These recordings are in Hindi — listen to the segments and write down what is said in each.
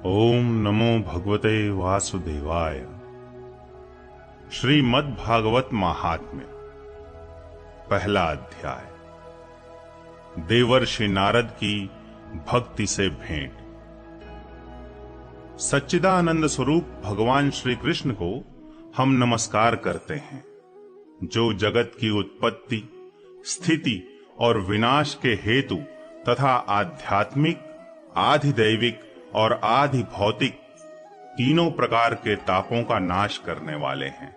ओम नमो भगवते वासुदेवाय। श्रीमद् भागवत महात्म्य, पहला अध्याय। देवर्षि नारद की भक्ति से भेंट। सच्चिदानंद स्वरूप भगवान श्री कृष्ण को हम नमस्कार करते हैं, जो जगत की उत्पत्ति, स्थिति और विनाश के हेतु तथा आध्यात्मिक, आधिदैविक और आधि भौतिक तीनों प्रकार के तापों का नाश करने वाले हैं।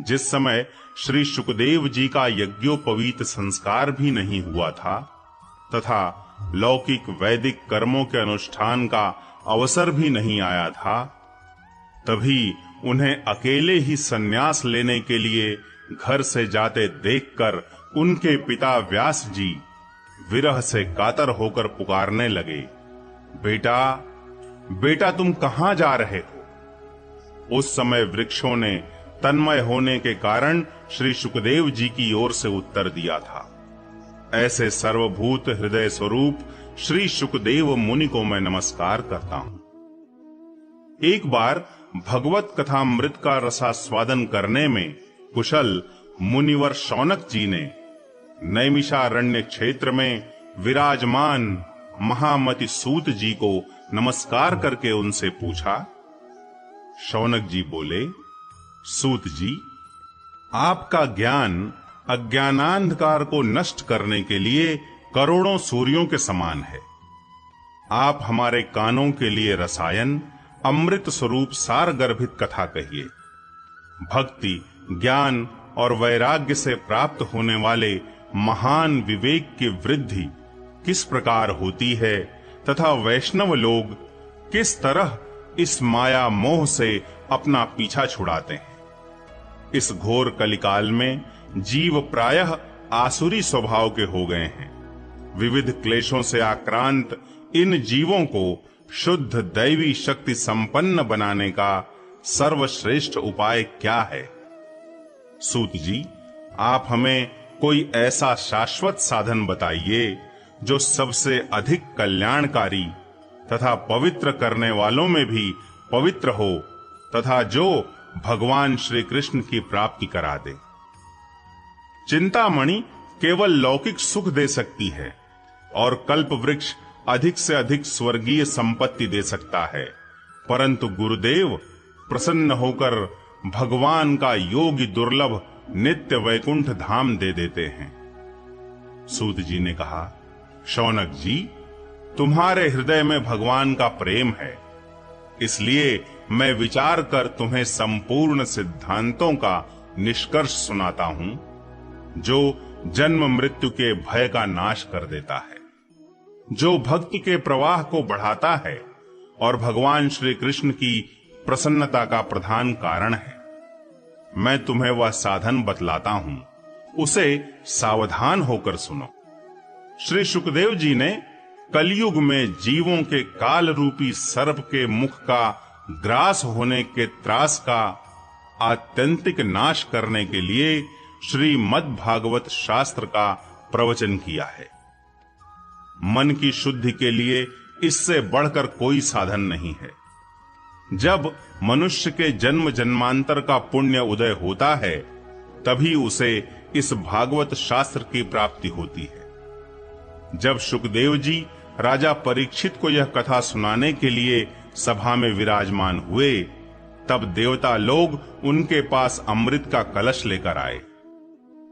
जिस समय श्री शुकदेव जी का यज्ञोपवीत संस्कार भी नहीं हुआ था तथा लौकिक वैदिक कर्मों के अनुष्ठान का अवसर भी नहीं आया था, तभी उन्हें अकेले ही संन्यास लेने के लिए घर से जाते देखकर उनके पिता व्यास जी विरह से कातर होकर पुकारने लगे, बेटा बेटा तुम कहां जा रहे हो? उस समय वृक्षों ने तन्मय होने के कारण श्री शुकदेव जी की ओर से उत्तर दिया था, ऐसे सर्वभूत हृदय स्वरूप श्री शुकदेव मुनि को मैं नमस्कार करता हूं। एक बार भगवत कथामृत का रसास्वादन करने में कुशल मुनिवर शौनक जी ने नैमिषारण्य क्षेत्र में विराजमान महामति सूत जी को नमस्कार करके उनसे पूछा। शौनक जी बोले, सूत जी, आपका ज्ञान अज्ञानांधकार को नष्ट करने के लिए करोड़ों सूर्यों के समान है। आप हमारे कानों के लिए रसायन, अमृत स्वरूप सार गर्भित कथा कहिए। भक्ति, ज्ञान और वैराग्य से प्राप्त होने वाले महान विवेक की वृद्धि किस प्रकार होती है तथा वैष्णव लोग किस तरह इस माया मोह से अपना पीछा छुड़ाते हैं। इस घोर कलिकाल में जीव प्रायः आसुरी स्वभाव के हो गए हैं। विविध क्लेशों से आक्रांत इन जीवों को शुद्ध दैवी शक्ति संपन्न बनाने का सर्वश्रेष्ठ उपाय क्या है? सूत जी, आप हमें कोई ऐसा शाश्वत साधन बताइए जो सबसे अधिक कल्याणकारी तथा पवित्र करने वालों में भी पवित्र हो तथा जो भगवान श्री कृष्ण की प्राप्ति करा दे। चिंतामणि केवल लौकिक सुख दे सकती है और कल्प वृक्ष अधिक से अधिक स्वर्गीय संपत्ति दे सकता है, परंतु गुरुदेव प्रसन्न होकर भगवान का योगी दुर्लभ नित्य वैकुंठ धाम दे देते हैं। सूत जी ने कहा, शौनक जी, तुम्हारे हृदय में भगवान का प्रेम है, इसलिए मैं विचार कर तुम्हें संपूर्ण सिद्धांतों का निष्कर्ष सुनाता हूं, जो जन्म मृत्यु के भय का नाश कर देता है, जो भक्ति के प्रवाह को बढ़ाता है और भगवान श्री कृष्ण की प्रसन्नता का प्रधान कारण है। मैं तुम्हें वह साधन बतलाता हूं, उसे सावधान होकर सुनो। श्री शुकदेव जी ने कलयुग में जीवों के काल रूपी सर्प के मुख का ग्रास होने के त्रास का आत्यंतिक नाश करने के लिए श्रीमद् भागवत शास्त्र का प्रवचन किया है। मन की शुद्धि के लिए इससे बढ़कर कोई साधन नहीं है। जब मनुष्य के जन्म जन्मांतर का पुण्य उदय होता है, तभी उसे इस भागवत शास्त्र की प्राप्ति होती है। जब शुकदेव जी राजा परीक्षित को यह कथा सुनाने के लिए सभा में विराजमान हुए, तब देवता लोग उनके पास अमृत का कलश लेकर आए।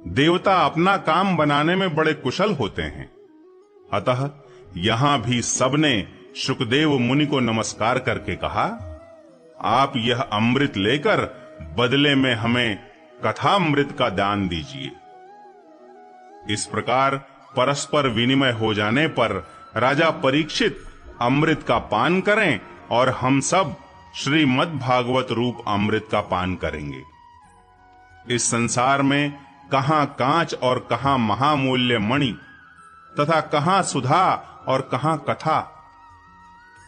देवता अपना काम बनाने में बड़े कुशल होते हैं, अतः यहां भी सबने शुकदेव मुनि को नमस्कार करके कहा, आप यह अमृत लेकर बदले में हमें कथामृत का दान दीजिए। इस प्रकार परस्पर विनिमय हो जाने पर राजा परीक्षित अमृत का पान करें और हम सब श्रीमद् भागवत रूप अमृत का पान करेंगे। इस संसार में कहां कांच और कहां महामूल्य मणि तथा कहां सुधा और कहां कथा।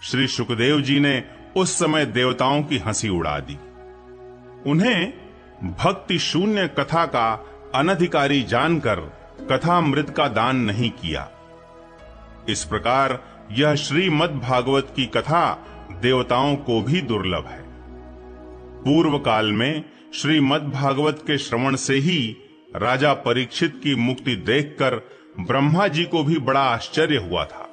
श्री शुकदेव जी ने उस समय देवताओं की हंसी उड़ा दी। उन्हें भक्ति शून्य कथा का अनधिकारी जानकर कथामृत का दान नहीं किया। इस प्रकार यह श्रीमद् भागवत की कथा देवताओं को भी दुर्लभ है। पूर्व काल में श्रीमद् भागवत के श्रवण से ही राजा परीक्षित की मुक्ति देखकर ब्रह्मा जी को भी बड़ा आश्चर्य हुआ था।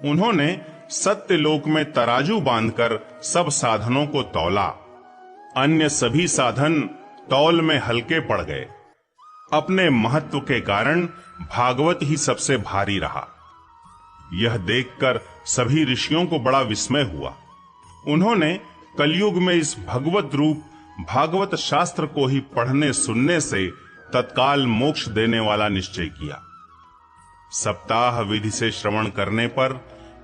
उन्होंने सत्यलोक में तराजू बांधकर सब साधनों को तौला। अन्य सभी साधन तौल में हल्के पड़ गए। अपने महत्व के कारण भागवत ही सबसे भारी रहा। यह देखकर सभी ऋषियों को बड़ा विस्मय हुआ। उन्होंने कलयुग में इस भगवत रूप भागवत शास्त्र को ही पढ़ने सुनने से तत्काल मोक्ष देने वाला निश्चय किया। सप्ताह विधि से श्रवण करने पर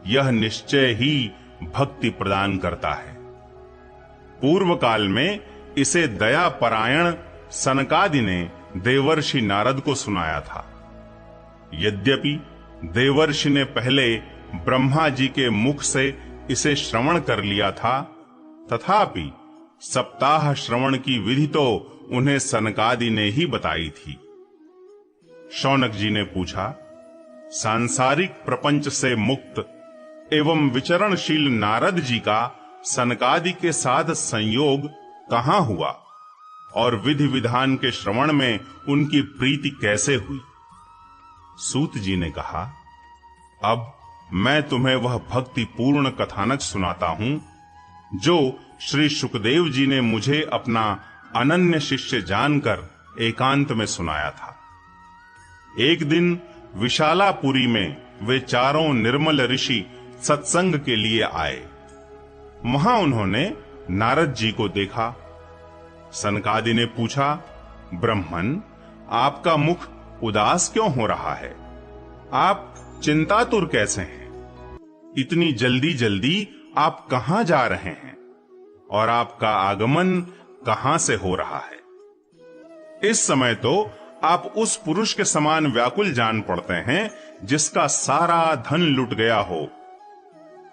यह निश्चय ही भक्ति प्रदान करता है। पूर्व काल में इसे दया परायण सनकादि ने देवर्षि नारद को सुनाया था। यद्यपि देवर्षि ने पहले ब्रह्मा जी के मुख से इसे श्रवण कर लिया था, तथापि सप्ताह श्रवण की विधि तो उन्हें सनकादि ने ही बताई थी। शौनक जी ने पूछा, सांसारिक प्रपंच से मुक्त एवं विचरणशील नारद जी का सनकादि के साथ संयोग कहाँ हुआ और विधि विधान के श्रवण में उनकी प्रीति कैसे हुई? सूत जी ने कहा, अब मैं तुम्हें वह भक्ति पूर्ण कथानक सुनाता हूं जो श्री सुखदेव जी ने मुझे अपना अनन्य शिष्य जानकर एकांत में सुनाया था। एक दिन विशालापुरी में वे चारों निर्मल ऋषि सत्संग के लिए आए। वहां उन्होंने नारद जी को देखा। सनकादि ने पूछा, ब्रह्मन, आपका मुख उदास क्यों हो रहा है? आप चिंतातुर कैसे हैं? इतनी जल्दी जल्दी आप कहां जा रहे हैं और आपका आगमन कहां से हो रहा है? इस समय तो आप उस पुरुष के समान व्याकुल जान पड़ते हैं जिसका सारा धन लुट गया हो।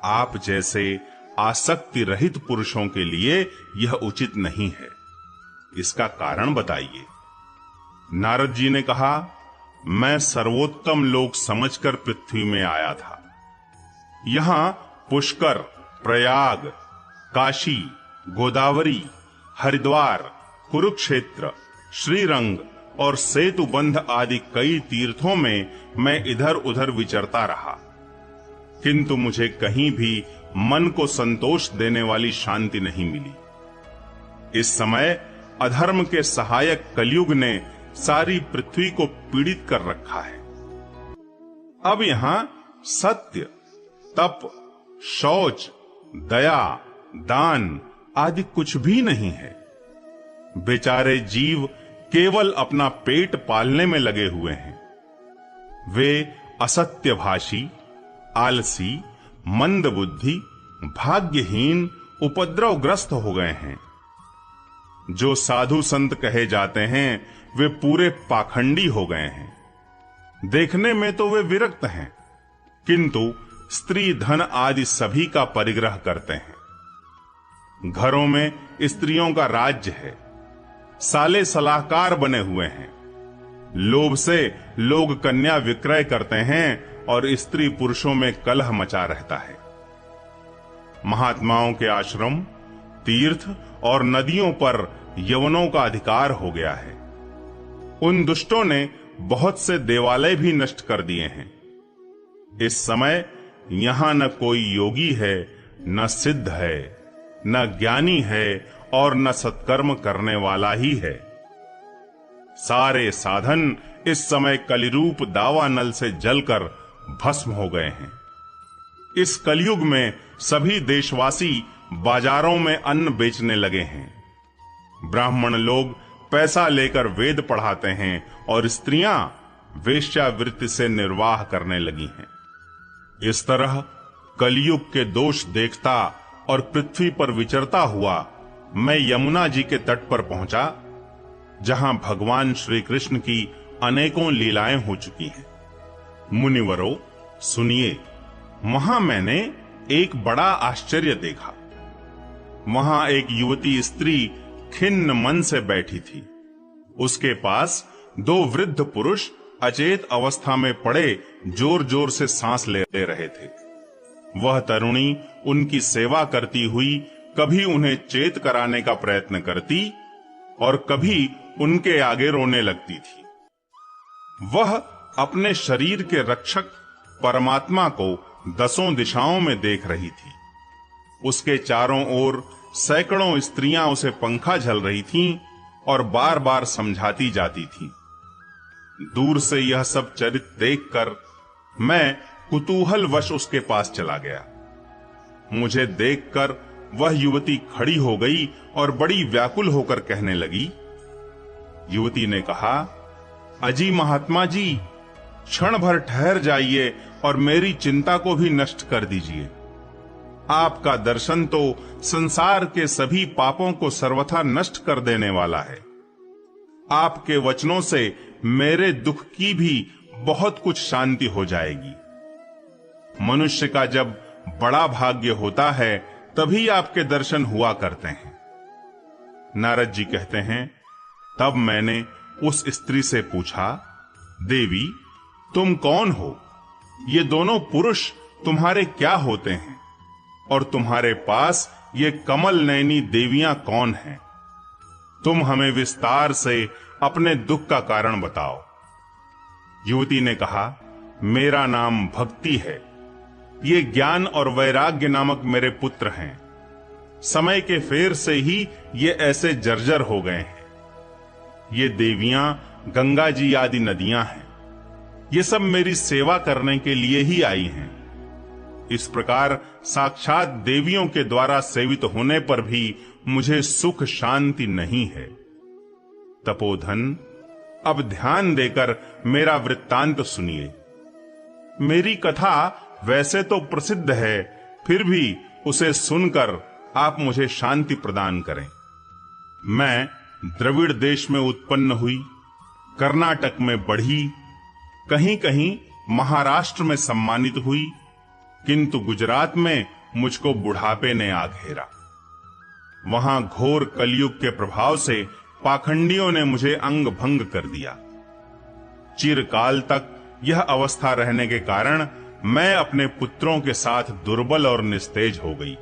आप जैसे आसक्ति रहित पुरुषों के लिए यह उचित नहीं है। इसका कारण बताइए। नारद जी ने कहा, मैं सर्वोत्तम लोक समझकर पृथ्वी में आया था। यहां पुष्कर, प्रयाग, काशी, गोदावरी, हरिद्वार, कुरुक्षेत्र, श्रीरंग और सेतुबंध आदि कई तीर्थों में मैं इधर उधर विचरता रहा, किंतु मुझे कहीं भी मन को संतोष देने वाली शांति नहीं मिली। इस समय अधर्म के सहायक कलयुग ने सारी पृथ्वी को पीड़ित कर रखा है। अब यहां सत्य, तप, शौच, दया, दान आदि कुछ भी नहीं है। बेचारे जीव केवल अपना पेट पालने में लगे हुए हैं। वे असत्यभाषी, आलसी, मंदबुद्धि, भाग्यहीन, उपद्रवग्रस्त हो गए हैं। जो साधु संत कहे जाते हैं वे पूरे पाखंडी हो गए हैं। देखने में तो वे विरक्त हैं, किंतु स्त्री धन आदि सभी का परिग्रह करते हैं। घरों में स्त्रियों का राज्य है। साले सलाहकार बने हुए हैं। लोभ से लोग कन्या विक्रय करते हैं और स्त्री पुरुषों में कलह मचा रहता है। महात्माओं के आश्रम, तीर्थ और नदियों पर यवनों का अधिकार हो गया है। उन दुष्टों ने बहुत से देवालय भी नष्ट कर दिए हैं। इस समय यहां न कोई योगी है, न सिद्ध है, न ज्ञानी है और न सत्कर्म करने वाला ही है। सारे साधन इस समय कलिरूप दावानल से जलकर भस्म हो गए हैं। इस कलयुग में सभी देशवासी बाजारों में अन्न बेचने लगे हैं। ब्राह्मण लोग पैसा लेकर वेद पढ़ाते हैं और स्त्रियां वेश्यावृत्ति से निर्वाह करने लगी हैं। इस तरह कलयुग के दोष देखता और पृथ्वी पर विचरता हुआ मैं यमुना जी के तट पर पहुंचा, जहां भगवान श्री कृष्ण की अनेकों लीलाएं हो चुकी हैं। मुनिवरों, सुनिए, वहां मैंने एक बड़ा आश्चर्य देखा। वहां एक युवती स्त्री खिन्न मन से बैठी थी। उसके पास दो वृद्ध पुरुष अचेत अवस्था में पड़े जोर जोर से सांस ले रहे थे। वह तरुणी उनकी सेवा करती हुई कभी उन्हें चेत कराने का प्रयत्न करती और कभी उनके आगे रोने लगती थी। वह अपने शरीर के रक्षक परमात्मा को दसों दिशाओं में देख रही थी। उसके चारों ओर सैकड़ों स्त्रियां उसे पंखा झल रही थीं और बार बार समझाती जाती थीं। दूर से यह सब चरित्र देखकर मैं कुतूहलवश उसके पास चला गया। मुझे देखकर वह युवती खड़ी हो गई और बड़ी व्याकुल होकर कहने लगी। युवती ने कहा, अजी महात्मा जी, क्षण भर ठहर जाइए और मेरी चिंता को भी नष्ट कर दीजिए। आपका दर्शन तो संसार के सभी पापों को सर्वथा नष्ट कर देने वाला है। आपके वचनों से मेरे दुख की भी बहुत कुछ शांति हो जाएगी। मनुष्य का जब बड़ा भाग्य होता है तभी आपके दर्शन हुआ करते हैं। नारद जी कहते हैं, तब मैंने उस स्त्री से पूछा, देवी, तुम कौन हो? ये दोनों पुरुष तुम्हारे क्या होते हैं और तुम्हारे पास ये कमल नयनी देवियां कौन हैं? तुम हमें विस्तार से अपने दुख का कारण बताओ। युवती ने कहा, मेरा नाम भक्ति है। ये ज्ञान और वैराग्य नामक मेरे पुत्र हैं। समय के फेर से ही ये ऐसे जर्जर हो गए हैं। ये देवियां गंगा जी आदि नदियां हैं। ये सब मेरी सेवा करने के लिए ही आई हैं। इस प्रकार साक्षात देवियों के द्वारा सेवित होने पर भी मुझे सुख शांति नहीं है। तपोधन, अब ध्यान देकर मेरा वृत्तांत सुनिए। मेरी कथा वैसे तो प्रसिद्ध है, फिर भी उसे सुनकर आप मुझे शांति प्रदान करें। मैं द्रविड़ देश में उत्पन्न हुई, कर्नाटक में बढ़ी, कहीं कहीं महाराष्ट्र में सम्मानित हुई, किंतु गुजरात में मुझको बुढ़ापे ने आ घेरा। वहां घोर कलयुग के प्रभाव से पाखंडियों ने मुझे अंग भंग कर दिया। चिरकाल तक यह अवस्था रहने के कारण मैं अपने पुत्रों के साथ दुर्बल और निस्तेज हो गई।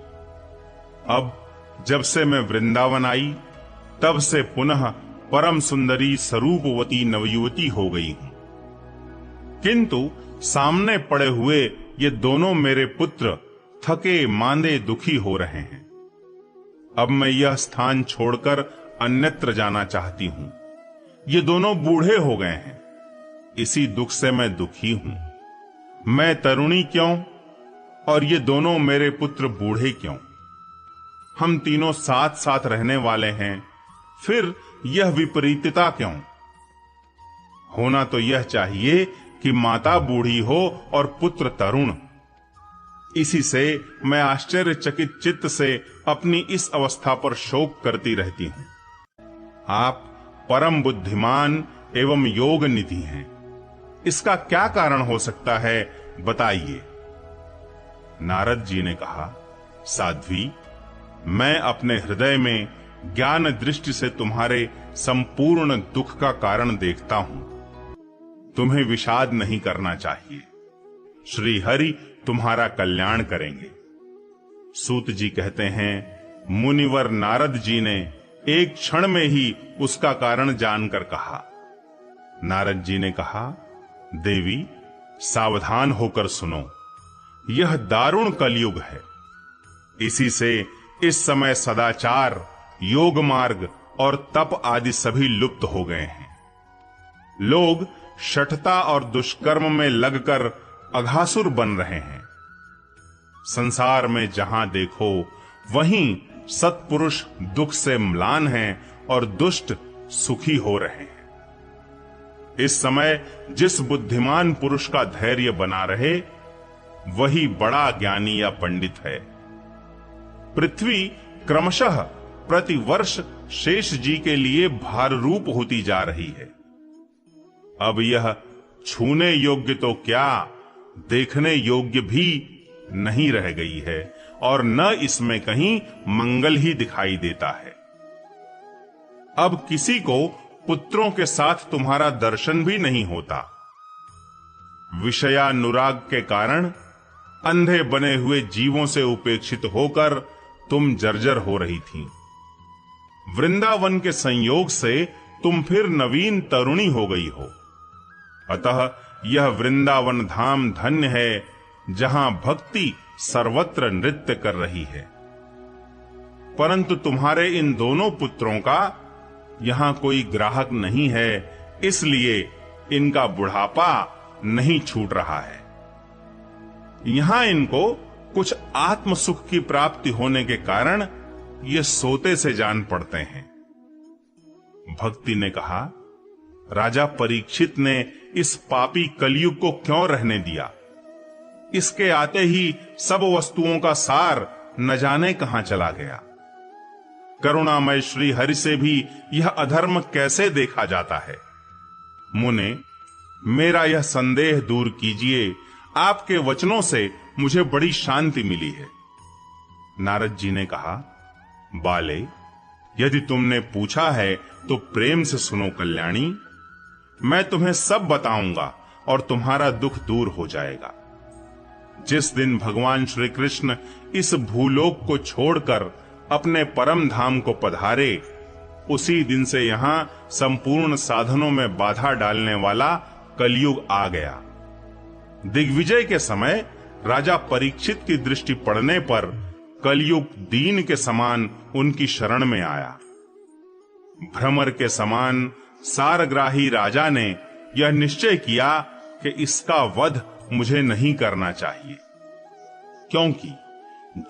अब जब से मैं वृंदावन आई, तब से पुनः परम सुंदरी स्वरूपवती नवयुवती हो गई हूं। किंतु सामने पड़े हुए ये दोनों मेरे पुत्र थके मांदे दुखी हो रहे हैं। अब मैं यह स्थान छोड़कर अन्यत्र जाना चाहती हूं। ये दोनों बूढ़े हो गए हैं। इसी दुख से मैं दुखी हूं। मैं तरुणी क्यों और ये दोनों मेरे पुत्र बूढ़े क्यों? हम तीनों साथ साथ रहने वाले हैं, फिर यह विपरीतता क्यों? होना तो यह चाहिए कि माता बूढ़ी हो और पुत्र तरुण। इसी से मैं आश्चर्यचकित चित्त से अपनी इस अवस्था पर शोक करती रहती हूं। आप परम बुद्धिमान एवं योग निधि हैं। इसका क्या कारण हो सकता है, बताइए। नारद जी ने कहा, साध्वी, मैं अपने हृदय में ज्ञान दृष्टि से तुम्हारे संपूर्ण दुख का कारण देखता हूं। तुम्हें विषाद नहीं करना चाहिए। श्री हरि तुम्हारा कल्याण करेंगे। सूत जी कहते हैं, मुनिवर नारद जी ने एक क्षण में ही उसका कारण जानकर कहा। नारद जी ने कहा, देवी, सावधान होकर सुनो। यह दारुण कलयुग है। इसी से इस समय सदाचार, योग मार्ग और तप आदि सभी लुप्त हो गए हैं। लोग शठता और दुष्कर्म में लगकर अघासुर बन रहे हैं। संसार में जहां देखो वहीं सत्पुरुष दुख से म्लान हैं और दुष्ट सुखी हो रहे हैं। इस समय जिस बुद्धिमान पुरुष का धैर्य बना रहे, वही बड़ा ज्ञानी या पंडित है। पृथ्वी क्रमशः प्रतिवर्ष शेष जी के लिए भार रूप होती जा रही है। अब यह छूने योग्य तो क्या, देखने योग्य भी नहीं रह गई है और न इसमें कहीं मंगल ही दिखाई देता है। अब किसी को पुत्रों के साथ तुम्हारा दर्शन भी नहीं होता। विषयानुराग के कारण अंधे बने हुए जीवों से उपेक्षित होकर तुम जर्जर हो रही थीं। वृंदावन के संयोग से तुम फिर नवीन तरुणी हो गई हो। अतः यह वृंदावन धाम धन्य है, जहां भक्ति सर्वत्र नृत्य कर रही है। परंतु तुम्हारे इन दोनों पुत्रों का यहां कोई ग्राहक नहीं है, इसलिए इनका बुढ़ापा नहीं छूट रहा है। यहां इनको कुछ आत्म सुख की प्राप्ति होने के कारण ये सोते से जान पड़ते हैं। भक्ति ने कहा, राजा परीक्षित ने इस पापी कलयुग को क्यों रहने दिया? इसके आते ही सब वस्तुओं का सार न जाने कहां चला गया। करुणामय श्री हरि से भी यह अधर्म कैसे देखा जाता है? मुने, मेरा यह संदेह दूर कीजिए। आपके वचनों से मुझे बड़ी शांति मिली है। नारद जी ने कहा, बाले, यदि तुमने पूछा है तो प्रेम से सुनो कल्याणी। मैं तुम्हें सब बताऊंगा और तुम्हारा दुख दूर हो जाएगा। जिस दिन भगवान श्री कृष्ण इस भूलोक को छोड़कर अपने परम धाम को पधारे, उसी दिन से यहां संपूर्ण साधनों में बाधा डालने वाला कलयुग आ गया। दिग्विजय के समय राजा परीक्षित की दृष्टि पड़ने पर कलयुग दीन के समान उनकी शरण में आया। भ्रमर के समान सारग्राही राजा ने यह निश्चय किया कि इसका वध मुझे नहीं करना चाहिए, क्योंकि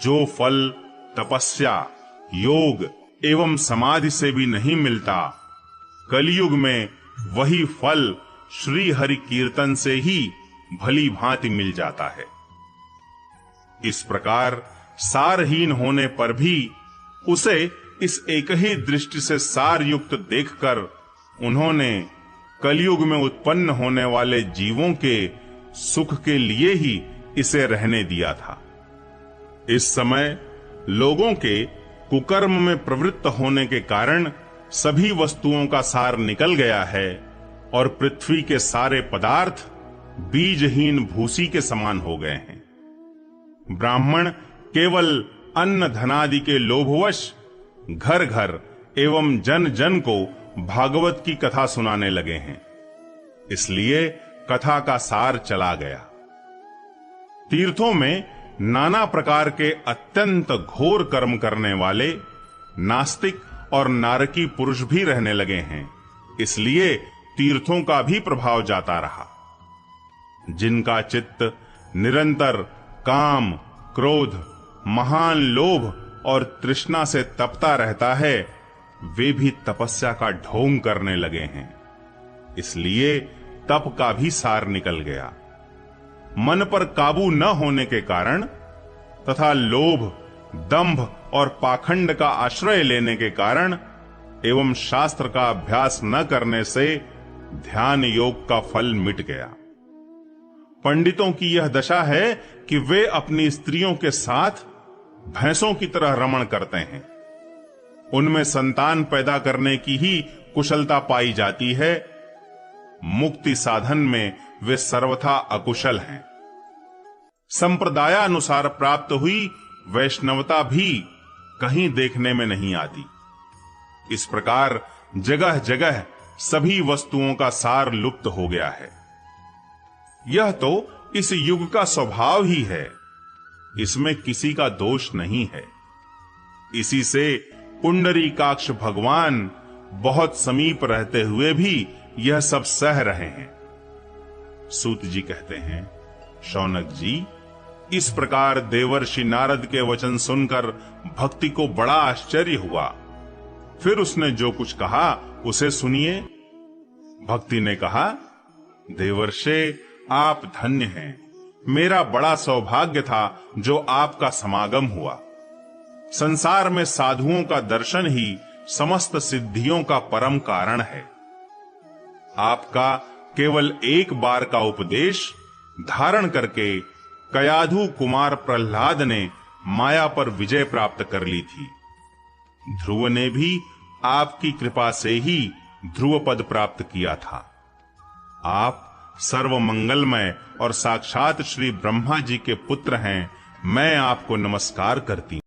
जो फल तपस्या, योग एवं समाधि से भी नहीं मिलता, कलयुग में वही फल श्री हरि कीर्तन से ही भली भांति मिल जाता है। इस प्रकार सारहीन होने पर भी उसे इस एक ही दृष्टि से सार युक्त देखकर उन्होंने कलयुग में उत्पन्न होने वाले जीवों के सुख के लिए ही इसे रहने दिया था। इस समय लोगों के कुकर्म में प्रवृत्त होने के कारण सभी वस्तुओं का सार निकल गया है और पृथ्वी के सारे पदार्थ बीजहीन भूसी के समान हो गए हैं। ब्राह्मण केवल अन्न धनादि के लोभवश घर घर एवं जन जन को भागवत की कथा सुनाने लगे हैं, इसलिए कथा का सार चला गया। तीर्थों में नाना प्रकार के अत्यंत घोर कर्म करने वाले नास्तिक और नारकी पुरुष भी रहने लगे हैं, इसलिए तीर्थों का भी प्रभाव जाता रहा। जिनका चित्त निरंतर काम, क्रोध, महान लोभ और तृष्णा से तपता रहता है, वे भी तपस्या का ढोंग करने लगे हैं, इसलिए तप का भी सार निकल गया। मन पर काबू न होने के कारण तथा लोभ, दंभ और पाखंड का आश्रय लेने के कारण एवं शास्त्र का अभ्यास न करने से ध्यान योग का फल मिट गया। पंडितों की यह दशा है कि वे अपनी स्त्रियों के साथ भैंसों की तरह रमण करते हैं। उनमें संतान पैदा करने की ही कुशलता पाई जाती है, मुक्ति साधन में वे सर्वथा अकुशल हैं। संप्रदायानुसार प्राप्त हुई वैष्णवता भी कहीं देखने में नहीं आती। इस प्रकार जगह जगह सभी वस्तुओं का सार लुप्त हो गया है। यह तो इस युग का स्वभाव ही है, इसमें किसी का दोष नहीं है। इसी से पुंडरीकाक्ष भगवान बहुत समीप रहते हुए भी यह सब सह रहे हैं। सूत जी कहते हैं, शौनक जी, इस प्रकार देवर्षि नारद के वचन सुनकर भक्ति को बड़ा आश्चर्य हुआ। फिर उसने जो कुछ कहा उसे सुनिए। भक्ति ने कहा, देवर्षे, आप धन्य हैं। मेरा बड़ा सौभाग्य था जो आपका समागम हुआ। संसार में साधुओं का दर्शन ही समस्त सिद्धियों का परम कारण है। आपका केवल एक बार का उपदेश धारण करके कयाधु कुमार प्रहलाद ने माया पर विजय प्राप्त कर ली थी। ध्रुव ने भी आपकी कृपा से ही ध्रुव पद प्राप्त किया था। आप सर्व मंगलमय और साक्षात श्री ब्रह्मा जी के पुत्र हैं, मैं आपको नमस्कार करती हूँ।